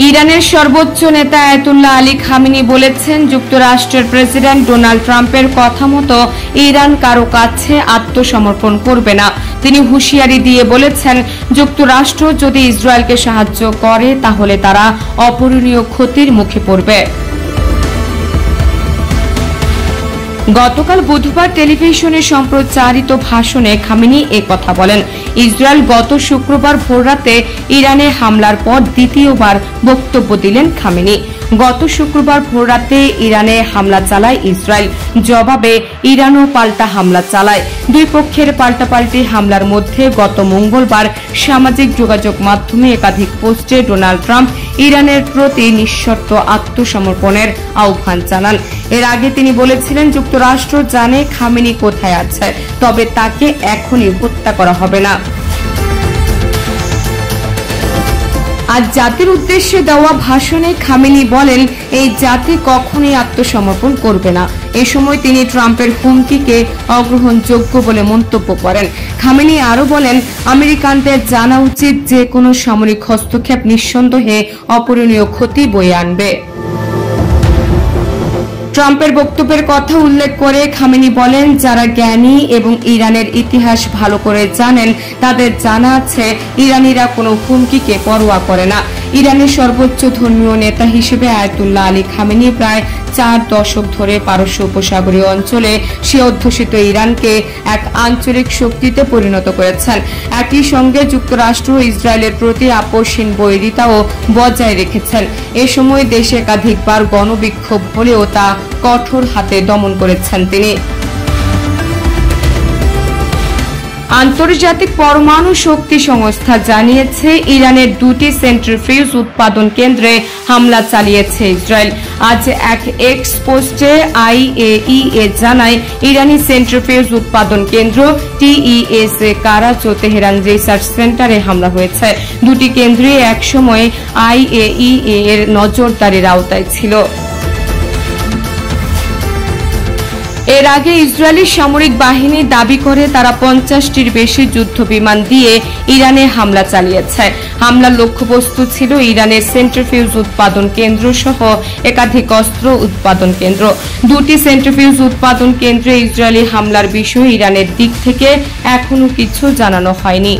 ইরানের সর্বোচ্চ নেতা আয়াতুল্লাহ আলী খামেনি বলেছেন, যুক্তরাষ্ট্রের প্রেসিডেন্ট ডোনাল্ড ট্রাম্পের কথা মতো ইরান কারো কাছে আত্মসমর্পণ করবে না। তিনি হুঁশিয়ারি দিয়ে বলেছেন, যুক্তরাষ্ট্র যদি ইসরায়েলকে সাহায্য করে তাহলে তারা অপূরণীয় ক্ষতির মুখে পড়বে। গতকাল বুধবার টেলিভিশনে সম্প্রচারিত ভাষণে খামেনি কথা বলেন। ইসরায়েল গত শুক্রবার ভোররাতে ইরানে হামলার পর দ্বিতীয়বার বক্তব্য দিলেন খামেনি। গত শুক্রবার ভোররাতে ইরানে হামলা চালায় ইসরায়েল, জবাবে ইরানও পাল্টা হামলা চালায়। দুই পক্ষের পাল্টাপাল্টি হামলার মধ্যে গত মঙ্গলবার সামাজিক যোগাযোগ মাধ্যমে একাধিক পোস্টে ডোনাল্ড ট্রাম্প ইরানের প্রতি নিঃশর্ত আত্মসমর্পণের আহ্বান জানান। এর আগে তিনি বলেছিলেন, যুক্তরাষ্ট্র জানে খামেনি কোথায় আছে, তবে তাকে এখনই হত্যা করা হবে না। আজ জাতির উদ্দেশ্যে দেওয়া ভাষণে খামেনি বলেন, এই জাতি কখনোই আত্মসমর্পণ করবে না। এ সময় তিনি ট্রাম্পের হুমকিকে অগ্রহণযোগ্য বলে মন্তব্য করেন। খামেনি আরও বলেন, আমেরিকানদের জানা উচিত যে কোনো সামরিক হস্তক্ষেপ নিঃসন্দেহে অপূরণীয় ক্ষতি বয়ে আনবে। ট্রাম্পের বক্তব্যের কথা উল্লেখ করে খামেনি বলেন, যারা জ্ঞানী এবং ইরানের ইতিহাস ভালো করে জানেন তাদের জানা আছে ইরানিরা কোনো হুমকিকে পরোয়া করে না। ইরানের সর্বোচ্চ ধর্মীয় নেতা হিসেবে আয়াতুল্লাহ আলী খামেনি প্রায় 4 দশক ধরে পারস্য উপসাগরীয় অঞ্চলে সে অধ্যুষিত ইরানকে এক আঞ্চলিক শক্তিতে পরিণত করেছেন। একই সঙ্গে যুক্তরাষ্ট্র ও ইসরায়েলের প্রতি আপোষহীন বৈরিতাও বজায় রেখেছেন। এ সময় দেশে একাধিকবার গণবিক্ষোভ হলেও তা কঠোর হাতে দমন করেছেন তিনি। আন্তর্জাতিক পরমাণু শক্তি সংস্থা জানিয়েছে, ইরানের 2টি সেন্ট্রিফিউজ উৎপাদন কেন্দ্রে হামলা চালিয়েছে ইসরায়েল। আজ এক এক্স পোস্টে IAEA জানায়, ইরানি সেন্ট্রিফিউজ উৎপাদন কেন্দ্র TES কারাচ ও তেহরান রিসার্চ সেন্টারে হামলা হয়েছে। দুটি কেন্দ্রই একসময় IAEA এর নজরদারির আওতায় ছিল। এর আগে ইসরায়েলি সামরিক বাহিনী দাবি করে তারা 50টির বেশি যুদ্ধ বিমান দিয়ে ইরানে হামলা চালিয়েছে। হামলার লক্ষ্যবস্তু ছিল ইরানের সেন্ট্রিফিউজ উৎপাদন কেন্দ্র সহ একাধিক অস্ত্র উৎপাদন কেন্দ্র। 2টি সেন্ট্রিফিউজ উৎপাদন কেন্দ্রে ইসরায়েলি হামলার বিষয়ে ইরানের দিক থেকে এখনো কিছু জানানো হয়নি।